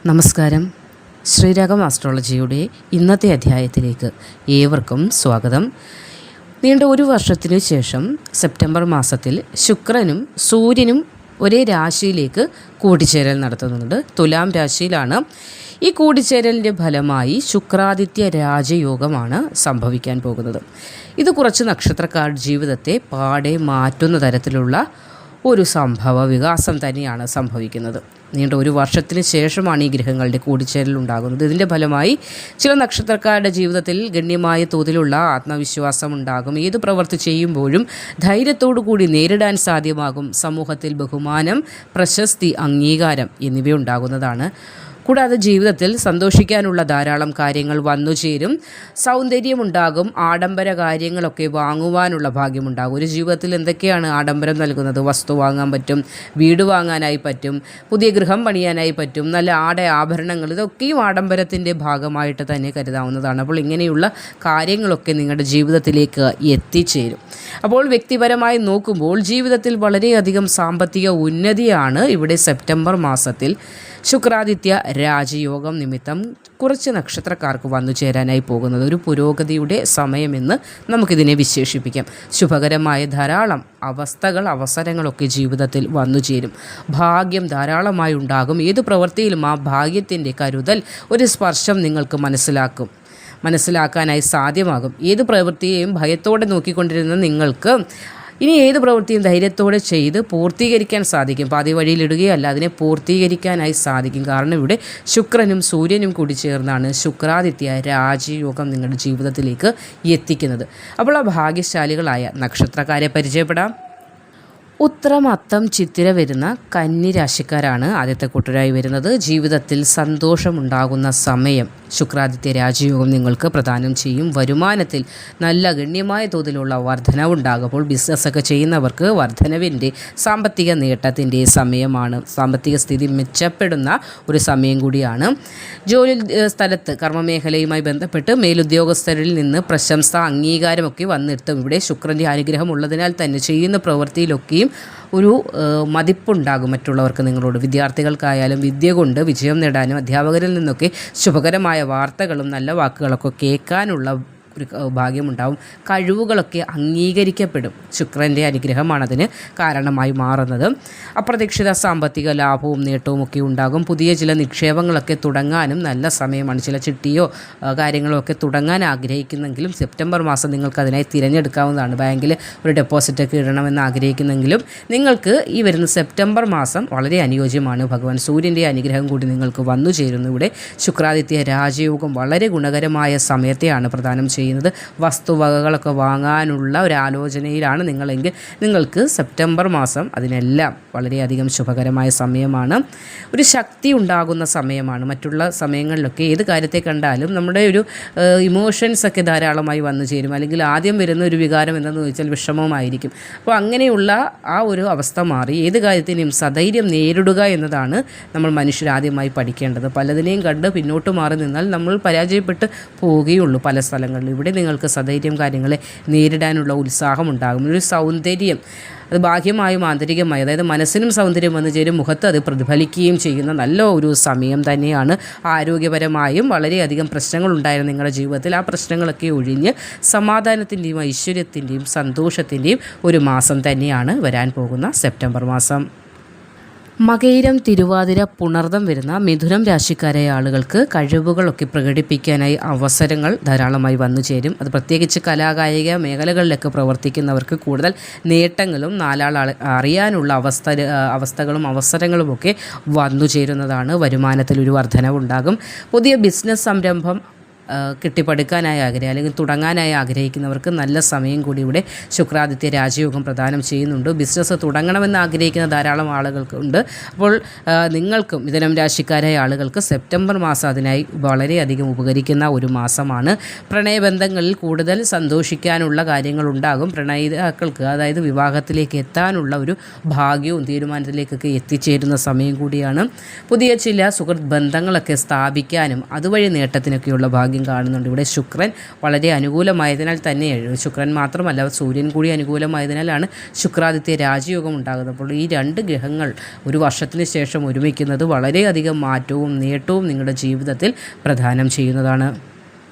നമസ്കാരം. ശ്രീരാഗം ആസ്ട്രോളജിയുടെ ഇന്നത്തെ അധ്യായത്തിലേക്ക് ഏവർക്കും സ്വാഗതം. നീണ്ട ഒരു വർഷത്തിനു ശേഷം സെപ്റ്റംബർ മാസത്തിൽ ശുക്രനും സൂര്യനും ഒരേ രാശിയിലേക്ക് കൂടിച്ചേരൽ നടത്തുന്നുണ്ട്. തുലാം രാശിയിലാണ്. ഈ കൂടിച്ചേരലിൻ്റെ ഫലമായി ശുക്രാദിത്യ രാജയോഗമാണ് സംഭവിക്കാൻ പോകുന്നത്. ഇത് കുറച്ച് നക്ഷത്രക്കാരുടെ ജീവിതത്തെ പാടെ മാറ്റുന്ന തരത്തിലുള്ള ഒരു സംഭവ വികാസം തന്നെയാണ് സംഭവിക്കുന്നത്. നീണ്ട ഒരു വർഷത്തിന് ശേഷമാണ് ഈ ഗ്രഹങ്ങളുടെ കൂടിച്ചേരൽ ഉണ്ടാകുന്നത്. ഇതിൻ്റെ ഫലമായി ചില നക്ഷത്രക്കാരുടെ ജീവിതത്തിൽ ഗണ്യമായ തോതിലുള്ള ആത്മവിശ്വാസം ഉണ്ടാകും. ഏത് പ്രവൃത്തി ചെയ്യുമ്പോഴും ധൈര്യത്തോടു കൂടി നേരിടാൻ സാധ്യമാകും. സമൂഹത്തിൽ ബഹുമാനം, പ്രശസ്തി, അംഗീകാരം എന്നിവ ഉണ്ടാകുന്നതാണ്. കൂടാതെ ജീവിതത്തിൽ സന്തോഷിക്കാനുള്ള ധാരാളം കാര്യങ്ങൾ വന്നു ചേരും. സൗന്ദര്യമുണ്ടാകും. ആഡംബര കാര്യങ്ങളൊക്കെ വാങ്ങുവാനുള്ള ഭാഗ്യമുണ്ടാകും. ഒരു ജീവിതത്തിൽ എന്തൊക്കെയാണ് ആഡംബരം നൽകുന്നത്? വസ്തു വാങ്ങാൻ പറ്റും, വീട് വാങ്ങാനായി പറ്റും, പുതിയ ഗൃഹം പണിയാനായി പറ്റും, നല്ല ആഭരണങ്ങൾ, ഇതൊക്കെയും ആഡംബരത്തിൻ്റെ ഭാഗമായിട്ട് തന്നെ കരുതാവുന്നതാണ്. അപ്പോൾ ഇങ്ങനെയുള്ള കാര്യങ്ങളൊക്കെ നിങ്ങളുടെ ജീവിതത്തിലേക്ക് എത്തിച്ചേരും. അപ്പോൾ വ്യക്തിപരമായി നോക്കുമ്പോൾ ജീവിതത്തിൽ വളരെയധികം സാമ്പത്തിക ഉന്നതിയാണ് ഇവിടെ സെപ്റ്റംബർ മാസത്തിൽ ശുക്രാദിത്യ രാജയോഗം നിമിത്തം കുറച്ച് നക്ഷത്രക്കാർക്ക് വന്നു ചേരാനായി പോകുന്നത്. ഒരു പുരോഗതിയുടെ സമയമെന്ന് നമുക്കിതിനെ വിശേഷിപ്പിക്കാം. ശുഭകരമായ ധാരാളം അവസരങ്ങളൊക്കെ ജീവിതത്തിൽ വന്നു ചേരും. ഭാഗ്യം ധാരാളമായി ഉണ്ടാകും. ഏത് പ്രവൃത്തിയിലും ആ ഭാഗ്യത്തിൻ്റെ കരുതൽ, ഒരു സ്പർശം നിങ്ങൾക്ക് മനസ്സിലാക്കാനായി സാധ്യമാകും. ഏത് പ്രവൃത്തിയെയും ഭയത്തോടെ നോക്കിക്കൊണ്ടിരുന്ന നിങ്ങൾക്ക് ഇനി ഏത് പ്രവൃത്തിയും ധൈര്യത്തോടെ ചെയ്ത് പൂർത്തീകരിക്കാൻ സാധിക്കും. പാതി വഴിയിലിടുകയല്ല, അതിനെ പൂർത്തീകരിക്കാനായി സാധിക്കും. കാരണം ഇവിടെ ശുക്രനും സൂര്യനും കൂടി ചേർന്നാണ് ശുക്രാദിത്യ രാജയോഗം നിങ്ങളുടെ ജീവിതത്തിലേക്ക് എത്തിക്കുന്നത്. അപ്പോൾ ആ ഭാഗ്യശാലികളായ നക്ഷത്രക്കാരെ പരിചയപ്പെടാം. ഉത്രം, അത്തം, ചിത്തിര വരുന്ന കന്നി രാശിക്കാരാണ് ആദ്യത്തെ കൂട്ടരായി വരുന്നത്. ജീവിതത്തിൽ സന്തോഷമുണ്ടാകുന്ന സമയം ശുക്രാദിത്യ രാജയോഗം നിങ്ങൾക്ക് പ്രദാനം ചെയ്യും. വരുമാനത്തിൽ നല്ല ഗണ്യമായ തോതിലുള്ള വർധനവുണ്ടാകുമ്പോൾ ബിസിനസ്സൊക്കെ ചെയ്യുന്നവർക്ക് വർധനവിൻ്റെ സാമ്പത്തിക നേട്ടത്തിൻ്റെ സമയമാണ്. സാമ്പത്തിക സ്ഥിതി മെച്ചപ്പെടുന്ന ഒരു സമയം കൂടിയാണ്. ജോലി സ്ഥലത്ത് കർമ്മമേഖലയുമായി ബന്ധപ്പെട്ട് മേലുദ്യോഗസ്ഥരിൽ നിന്ന് പ്രശംസ, അംഗീകാരമൊക്കെ വന്നെത്തും. ഇവിടെ ശുക്രൻ്റെ അനുഗ്രഹം ഉള്ളതിനാൽ തന്നെ ചെയ്യുന്ന പ്രവൃത്തിയിലൊക്കെയും ഒരു മതിപ്പുണ്ടാകും മറ്റുള്ളവർക്ക് നിങ്ങളോട്. വിദ്യാർത്ഥികൾക്കായാലും വിദ്യ കൊണ്ട് വിജയം നേടാനും അധ്യാപകരിൽ നിന്നൊക്കെ ശുഭകരമായ വാർത്തകളും നല്ല വാക്കുകളൊക്കെ കേൾക്കാനുള്ള ഒരു ഭാഗ്യമുണ്ടാവും. കഴിവുകളൊക്കെ അംഗീകരിക്കപ്പെടും. ശുക്രൻ്റെ അനുഗ്രഹമാണ് അതിന് കാരണമായി മാറുന്നത്. അപ്രതീക്ഷിത സാമ്പത്തിക ലാഭവും നേട്ടവും ഒക്കെ ഉണ്ടാകും. പുതിയ ചില നിക്ഷേപങ്ങളൊക്കെ തുടങ്ങാനും നല്ല സമയമാണ്. ചില ചിട്ടിയോ കാര്യങ്ങളോ ഒക്കെ തുടങ്ങാൻ ആഗ്രഹിക്കുന്നെങ്കിലും സെപ്റ്റംബർ മാസം നിങ്ങൾക്ക് അതിനായി തിരഞ്ഞെടുക്കാവുന്നതാണ്. ബാങ്കിൽ ഒരു ഡെപ്പോസിറ്റൊക്കെ ഇടണമെന്ന് ആഗ്രഹിക്കുന്നെങ്കിലും നിങ്ങൾക്ക് ഈ വരുന്ന സെപ്റ്റംബർ മാസം വളരെ അനുയോജ്യമാണ്. ഭഗവാൻ സൂര്യൻ്റെ അനുഗ്രഹം കൂടി നിങ്ങൾക്ക് വന്നു ചേരുന്നു. ഇവിടെ ശുക്രാദിത്യ രാജയോഗം വളരെ ഗുണകരമായ സമയത്തെയാണ് പ്രദാനം ചെയ്യുന്നത്. വസ്തുവകകളൊക്കെ വാങ്ങാനുള്ള ഒരു ആലോചനയിലാണ് നിങ്ങളെങ്കിൽ നിങ്ങൾക്ക് സെപ്റ്റംബർ മാസം അതിനെല്ലാം വളരെയധികം ശുഭകരമായ സമയമാണ്. ഒരു ശക്തി ഉണ്ടാകുന്ന സമയമാണ്. മറ്റുള്ള സമയങ്ങളിലൊക്കെ ഏത് കാര്യത്തെ കണ്ടാലും നമ്മുടെ ഒരു ഇമോഷൻസൊക്കെ ധാരാളമായി വന്നു ചേരും. അല്ലെങ്കിൽ ആദ്യം വരുന്ന ഒരു വികാരം എന്തെന്ന് ചോദിച്ചാൽ വിഷമമായിരിക്കും. അപ്പോൾ അങ്ങനെയുള്ള ആ ഒരു അവസ്ഥ മാറി ഏത് കാര്യത്തിനെയും സധൈര്യം നേരിടുക എന്നതാണ് നമ്മൾ മനുഷ്യരാദ്യമായി പഠിക്കേണ്ടത്. പലതിനെയും കണ്ട് പിന്നോട്ട് മാറി നിന്നാൽ നമ്മൾ പരാജയപ്പെട്ട് പോവുകയുള്ളൂ പല സ്ഥലങ്ങളിലും. ഇവിടെ നിങ്ങൾക്ക് സധൈര്യം കാര്യങ്ങളെ നേരിടാനുള്ള ഉത്സാഹമുണ്ടാകും. ഒരു സൗന്ദര്യം, അത് ബാഹ്യമായും ആന്തരികമായും, അതായത് മനസ്സിനും സൗന്ദര്യം വന്നു ചേരും, മുഖത്ത് അത് പ്രതിഫലിക്കുകയും ചെയ്യുന്ന നല്ല ഒരു സമയം തന്നെയാണ്. ആരോഗ്യപരമായും വളരെയധികം പ്രശ്നങ്ങളുണ്ടായിരുന്നു നിങ്ങളുടെ ജീവിതത്തിൽ. ആ പ്രശ്നങ്ങളൊക്കെ ഒഴിഞ്ഞ് സമാധാനത്തിൻ്റെയും ഐശ്വര്യത്തിൻ്റെയും സന്തോഷത്തിൻ്റെയും ഒരു മാസം തന്നെയാണ് വരാൻ പോകുന്ന സെപ്റ്റംബർ മാസം. മകയിരം, തിരുവാതിര, പുണർദം വരുന്ന മിഥുനം രാശിക്കാരായ ആളുകൾക്ക് കഴിവുകളൊക്കെ പ്രകടിപ്പിക്കാനായി അവസരങ്ങൾ ധാരാളമായി വന്നു ചേരും. അത് പ്രത്യേകിച്ച് കലാകായിക മേഖലകളിലൊക്കെ പ്രവർത്തിക്കുന്നവർക്ക് കൂടുതൽ നേട്ടങ്ങളും നാലാൾ അറിയാനുള്ള അവസ്ഥകളും അവസരങ്ങളുമൊക്കെ വന്നു ചേരുന്നതാണ്. വരുമാനത്തിൽ ഒരു വർധനവുണ്ടാകും. പുതിയ ബിസിനസ് സംരംഭം കെട്ടിപ്പടുക്കാനായി അല്ലെങ്കിൽ തുടങ്ങാനായി ആഗ്രഹിക്കുന്നവർക്ക് നല്ല സമയം കൂടി ഇവിടെ ശുക്രാദിത്യ രാജയോഗം പ്രദാനം ചെയ്യുന്നുണ്ട്. ബിസിനസ് തുടങ്ങണമെന്ന് ആഗ്രഹിക്കുന്ന ധാരാളം ആളുകൾക്കുണ്ട്. അപ്പോൾ നിങ്ങൾക്കും മിഥുനം രാശിക്കാരായ ആളുകൾക്ക് സെപ്റ്റംബർ മാസം അതിനായി വളരെയധികം ഉപകരിക്കുന്ന ഒരു മാസമാണ്. പ്രണയബന്ധങ്ങളിൽ കൂടുതൽ സന്തോഷിക്കാനുള്ള കാര്യങ്ങളുണ്ടാകും. പ്രണയിതാക്കൾക്ക്, അതായത് വിവാഹത്തിലേക്ക് എത്താനുള്ള ഒരു ഭാഗ്യവും തീരുമാനത്തിലേക്കൊക്കെ എത്തിച്ചേരുന്ന സമയം കൂടിയാണ്. പുതിയ ചില സുഹൃത്ത് ബന്ധങ്ങളൊക്കെ സ്ഥാപിക്കാനും അതുവഴി നേട്ടത്തിനൊക്കെയുള്ള ഭാഗ്യം ഭാഗ്യം കാണുന്നുണ്ട്. ഇവിടെ ശുക്രൻ വളരെ അനുകൂലമായതിനാൽ തന്നെ, ശുക്രൻ മാത്രമല്ല സൂര്യൻ കൂടി അനുകൂലമായതിനാലാണ് ശുക്രാദിത്യ രാജയോഗം ഉണ്ടാകുന്നത്. അപ്പോൾ ഈ രണ്ട് ഗ്രഹങ്ങൾ ഒരു വർഷത്തിന് ശേഷം ഒരുമിക്കുന്നത് വളരെയധികം മാറ്റവും നേട്ടവും നിങ്ങളുടെ ജീവിതത്തിൽ പ്രദാനം ചെയ്യുന്നതാണ്.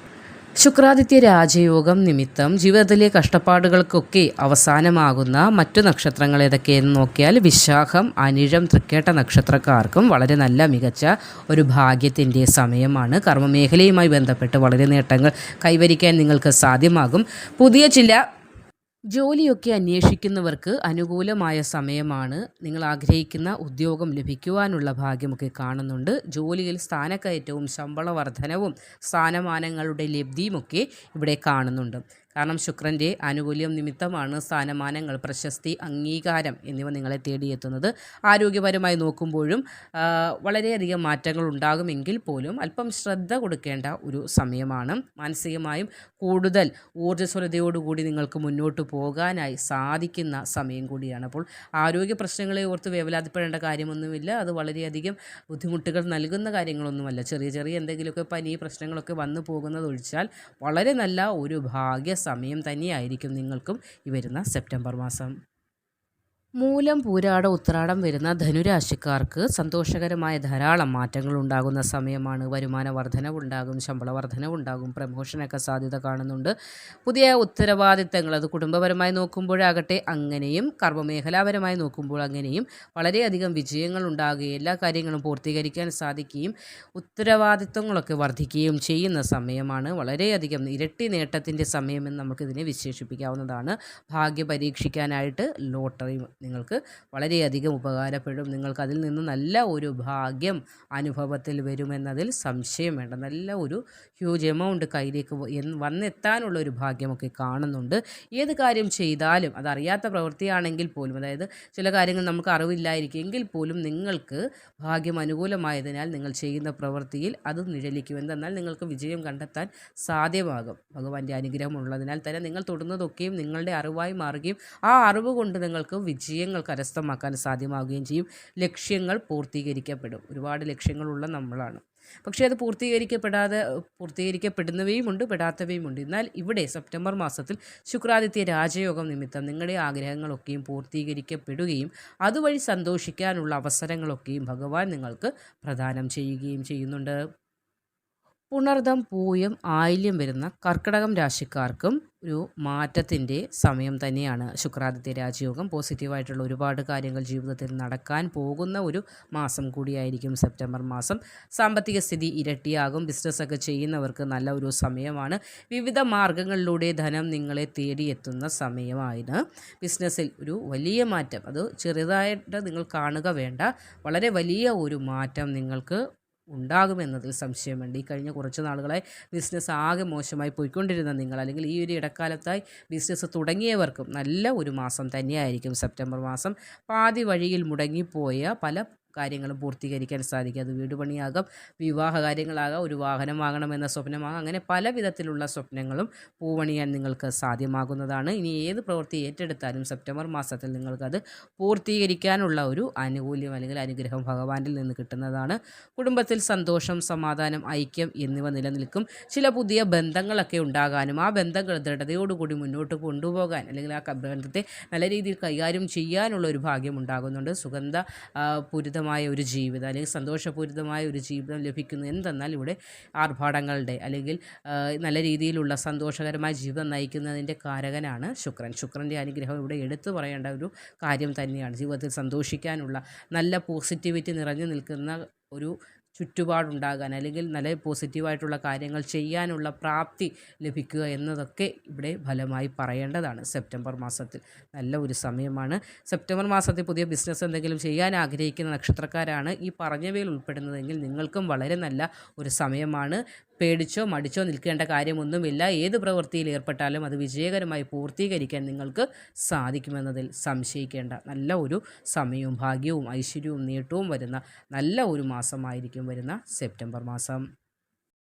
ശുക്രാദിത്യ രാജയോഗം നിമിത്തം ജീവിതത്തിലെ കഷ്ടപ്പാടുകൾക്കൊക്കെ അവസാനമാകുന്ന മറ്റു നക്ഷത്രങ്ങൾ ഏതൊക്കെയെന്ന് നോക്കിയാൽ വിശാഖം, അനിഴം, തൃക്കേട്ട നക്ഷത്രക്കാർക്കും വളരെ നല്ല മികച്ച ഒരു ഭാഗ്യത്തിൻ്റെ സമയമാണ്. കർമ്മമേഖലയുമായി ബന്ധപ്പെട്ട് വളരെ നേട്ടങ്ങൾ കൈവരിക്കാൻ നിങ്ങൾക്ക് സാധ്യമാകും. പുതിയ ചില ജോലിയൊക്കെ അന്വേഷിക്കുന്നവർക്ക് അനുകൂലമായ സമയമാണ്. നിങ്ങൾ ആഗ്രഹിക്കുന്ന ഉദ്യോഗം ലഭിക്കുവാനുള്ള ഭാഗ്യമൊക്കെ കാണുന്നുണ്ട്. ജോലിയിൽ സ്ഥാനക്കയറ്റവും ശമ്പള വർധനവും സ്ഥാനമാനങ്ങളുടെ ലബ്ധിയുമൊക്കെ ഇവിടെ കാണുന്നുണ്ട്. കാരണം ശുക്രൻ്റെ ആനുകൂല്യം നിമിത്തമാണ് സ്ഥാനമാനങ്ങൾ, പ്രശസ്തി, അംഗീകാരം എന്നിവ നിങ്ങളെ തേടിയെത്തുന്നത്. ആരോഗ്യപരമായി നോക്കുമ്പോഴും വളരെയധികം മാറ്റങ്ങൾ ഉണ്ടാകുമെങ്കിൽ പോലും അല്പം ശ്രദ്ധ കൊടുക്കേണ്ട ഒരു സമയമാണ്. മാനസികമായും കൂടുതൽ ഊർജ്ജസ്വലതയോടുകൂടി നിങ്ങൾക്ക് മുന്നോട്ട് പോകാനായി സാധിക്കുന്ന സമയം കൂടിയാണ്. അപ്പോൾ ആരോഗ്യ പ്രശ്നങ്ങളെ ഓർത്ത് വേവലാതിപ്പെടേണ്ട കാര്യമൊന്നുമില്ല. അത് വളരെയധികം ബുദ്ധിമുട്ടുകൾ നൽകുന്ന കാര്യങ്ങളൊന്നുമല്ല. ചെറിയ ചെറിയ എന്തെങ്കിലുമൊക്കെ പനി പ്രശ്നങ്ങളൊക്കെ വന്നു പോകുന്നതൊഴിച്ചാൽ വളരെ നല്ല ഒരു ഭാഗ്യ സമയം തന്നെയായിരിക്കും നിങ്ങൾക്കും ഈ വരുന്ന സെപ്റ്റംബർ മാസം. മൂലം, പൂരാടം, ഉത്രാടം വരുന്ന ധനുരാശിക്കാർക്ക് സന്തോഷകരമായ ധാരാളം മാറ്റങ്ങൾ ഉണ്ടാകുന്ന സമയമാണ്. വരുമാന വർധനവുണ്ടാകും, ശമ്പള വർധനവുണ്ടാകും, പ്രമോഷനൊക്കെ സാധ്യത കാണുന്നുണ്ട്. പുതിയ ഉത്തരവാദിത്തങ്ങൾ, അത് കുടുംബപരമായി നോക്കുമ്പോഴാകട്ടെ അങ്ങനെയും കർമ്മമേഖലാപരമായി നോക്കുമ്പോൾ അങ്ങനെയും വളരെയധികം വിജയങ്ങൾ ഉണ്ടാകുകയും എല്ലാ കാര്യങ്ങളും പൂർത്തീകരിക്കാൻ സാധിക്കുകയും ഉത്തരവാദിത്തങ്ങളൊക്കെ വർദ്ധിക്കുകയും ചെയ്യുന്ന സമയമാണ്. വളരെയധികം ഇരട്ടി നേട്ടത്തിൻ്റെ സമയമെന്ന് നമുക്കിതിനെ വിശേഷിപ്പിക്കാവുന്നതാണ്. ഭാഗ്യ പരീക്ഷിക്കാനായിട്ട് ലോട്ടറി നിങ്ങൾക്ക് വളരെയധികം ഉപകാരപ്പെടും. നിങ്ങൾക്ക് അതിൽ നിന്ന് നല്ല ഒരു ഭാഗ്യം അനുഭവത്തിൽ വരുമെന്നതിൽ സംശയം വേണ്ട. നല്ല ഒരു ഹ്യൂജ് എമൗണ്ട് കയ്യിലേക്ക് വന്നെത്താനുള്ള ഒരു ഭാഗ്യമൊക്കെ കാണുന്നുണ്ട്. ഏത് കാര്യം ചെയ്താലും അതറിയാത്ത പ്രവൃത്തിയാണെങ്കിൽ പോലും, അതായത് ചില കാര്യങ്ങൾ നമുക്ക് അറിവില്ലായിരിക്കും എങ്കിൽ പോലും നിങ്ങൾക്ക് ഭാഗ്യം അനുകൂലമായതിനാൽ നിങ്ങൾ ചെയ്യുന്ന പ്രവൃത്തിയിൽ അത് നിഴലിക്കും. എന്തെന്നാൽ നിങ്ങൾക്ക് വിജയം കണ്ടെത്താൻ സാധ്യമാകും. ഭഗവാന്റെ അനുഗ്രഹം ഉള്ളതിനാൽ തന്നെ നിങ്ങൾ തൊടുന്നതൊക്കെയും നിങ്ങളുടെ അറിവായി മാറുകയും ആ അറിവ് കൊണ്ട് നിങ്ങൾക്ക് വിജയങ്ങൾ കരസ്ഥമാക്കാൻ സാധ്യമാവുകയും ചെയ്യും. ലക്ഷ്യങ്ങൾ പൂർത്തീകരിക്കപ്പെടും. ഒരുപാട് ലക്ഷ്യങ്ങളുള്ള നമ്മളാണ്. പക്ഷേ അത് പൂർത്തീകരിക്കപ്പെടുന്നവയുമുണ്ട്, പെടാത്തവയുമുണ്ട്. എന്നാൽ ഇവിടെ സെപ്റ്റംബർ മാസത്തിൽ ശുക്രാദിത്യ രാജയോഗം നിമിത്തം നിങ്ങളുടെ ആഗ്രഹങ്ങളൊക്കെയും പൂർത്തീകരിക്കപ്പെടുകയും അതുവഴി സന്തോഷിക്കാനുള്ള അവസരങ്ങളൊക്കെയും ഭഗവാൻ നിങ്ങൾക്ക് പ്രദാനം ചെയ്യുകയും ചെയ്യുന്നുണ്ട്. പുണർദം, പൂയം, ആയില്യം വരുന്ന കർക്കിടകം രാശിക്കാർക്കും ഒരു മാറ്റത്തിൻ്റെ സമയം തന്നെയാണ് ശുക്രാദിത്യ രാജയോഗം. പോസിറ്റീവായിട്ടുള്ള ഒരുപാട് കാര്യങ്ങൾ ജീവിതത്തിൽ നടക്കാൻ പോകുന്ന ഒരു മാസം കൂടിയായിരിക്കും സെപ്റ്റംബർ മാസം. സാമ്പത്തിക സ്ഥിതി ഇരട്ടിയാകും. ബിസിനസ്സൊക്കെ ചെയ്യുന്നവർക്ക് നല്ല ഒരു സമയമാണ്. വിവിധ മാർഗങ്ങളിലൂടെ ധനം നിങ്ങളെ തേടിയെത്തുന്ന സമയമാണ്. ബിസിനസ്സിൽ ഒരു വലിയ മാറ്റം, അത് ചെറുതായിട്ട് നിങ്ങൾ കാണുക വേണ്ട, വളരെ വലിയ ഒരു മാറ്റം നിങ്ങൾക്ക് ഉണ്ടാകുമെന്നതിൽ സംശയമുണ്ട്. ഈ കഴിഞ്ഞ കുറച്ച് നാളുകളായി ബിസിനസ് ആകെ മോശമായി പോയിക്കൊണ്ടിരുന്ന നിങ്ങൾ, അല്ലെങ്കിൽ ഈ ഒരു ഇടക്കാലത്തായി ബിസിനസ് തുടങ്ങിയവർക്കും നല്ല ഒരു മാസം തന്നെയായിരിക്കും സെപ്റ്റംബർ മാസം. പാതി വഴിയിൽ മുടങ്ങിപ്പോയ പല കാര്യങ്ങളും പൂർത്തീകരിക്കാൻ സാധിക്കും. അത് വീട് പണിയാകാം, വിവാഹ കാര്യങ്ങളാകാം, ഒരു വാഹനം വാങ്ങണമെന്ന സ്വപ്നമാകാം. അങ്ങനെ പല വിധത്തിലുള്ള സ്വപ്നങ്ങളും പൂവണിയാൻ നിങ്ങൾക്ക് സാധ്യമാകുന്നതാണ്. ഇനി ഏത് പ്രവൃത്തി ഏറ്റെടുത്താലും സെപ്റ്റംബർ മാസത്തിൽ നിങ്ങൾക്കത് പൂർത്തീകരിക്കാനുള്ള ഒരു ആനുകൂല്യം അല്ലെങ്കിൽ അനുഗ്രഹം ഭഗവാനിൽ നിന്ന് കിട്ടുന്നതാണ്. കുടുംബത്തിൽ സന്തോഷം, സമാധാനം, ഐക്യം എന്നിവ നിലനിൽക്കും. ചില പുതിയ ബന്ധങ്ങളൊക്കെ ഉണ്ടാകാനും ആ ബന്ധങ്ങൾ ദൃഢതയോടുകൂടി മുന്നോട്ട് കൊണ്ടുപോകാൻ, അല്ലെങ്കിൽ ആ ബന്ധത്തെ നല്ല രീതിയിൽ കൈകാര്യം ചെയ്യാനുള്ള ഒരു ഭാഗ്യം ഉണ്ടാകുന്നുണ്ട്. സുഗന്ധ പൂരിതമായ ഒരു ജീവിതം, അല്ലെങ്കിൽ സന്തോഷപൂരിതമായ ഒരു ജീവിതം ലഭിക്കുന്നു. എന്തെന്നാൽ ഇവിടെ ആർഭാടങ്ങളുടെ അല്ലെങ്കിൽ നല്ല രീതിയിലുള്ള സന്തോഷകരമായ ജീവിതം നയിക്കുന്നതിൻ്റെ കാരകനാണ് ശുക്രൻ. ശുക്രൻ്റെ അനുഗ്രഹം ഇവിടെ എടുത്തു പറയേണ്ട ഒരു കാര്യം തന്നെയാണ്. ജീവിതത്തിൽ സന്തോഷിക്കാനുള്ള, നല്ല പോസിറ്റിവിറ്റി നിറഞ്ഞു നിൽക്കുന്ന ഒരു ചുറ്റുപാടുണ്ടാകാൻ, അല്ലെങ്കിൽ നല്ല പോസിറ്റീവായിട്ടുള്ള കാര്യങ്ങൾ ചെയ്യാനുള്ള പ്രാപ്തി ലഭിക്കുക എന്നതൊക്കെ ഇവിടെ ഫലമായി പറയേണ്ടതാണ്. സെപ്റ്റംബർ മാസത്തിൽ നല്ല ഒരു സമയമാണ്. സെപ്റ്റംബർ മാസത്തിൽ പുതിയ ബിസിനസ് എന്തെങ്കിലും ചെയ്യാൻ ആഗ്രഹിക്കുന്ന നക്ഷത്രക്കാരാണ് ഈ പറഞ്ഞവയിൽ ഉൾപ്പെടുന്നതെങ്കിൽ നിങ്ങൾക്കും വളരെ നല്ല ഒരു സമയമാണ്. പേടിച്ചോ മടിച്ചോ നിൽക്കേണ്ട കാര്യമൊന്നുമില്ല. ഏത് പ്രവൃത്തിയിൽ ഏർപ്പെട്ടാലും അത് വിജയകരമായി പൂർത്തീകരിക്കാൻ നിങ്ങൾക്ക് സാധിക്കുമെന്നതിൽ സംശയിക്കേണ്ട നല്ല ഒരു സമയവും ഭാഗ്യവും ഐശ്വര്യവും നേട്ടവും വരുന്ന നല്ല ഒരു മാസമായിരിക്കും വരുന്ന സെപ്റ്റംബർ മാസം.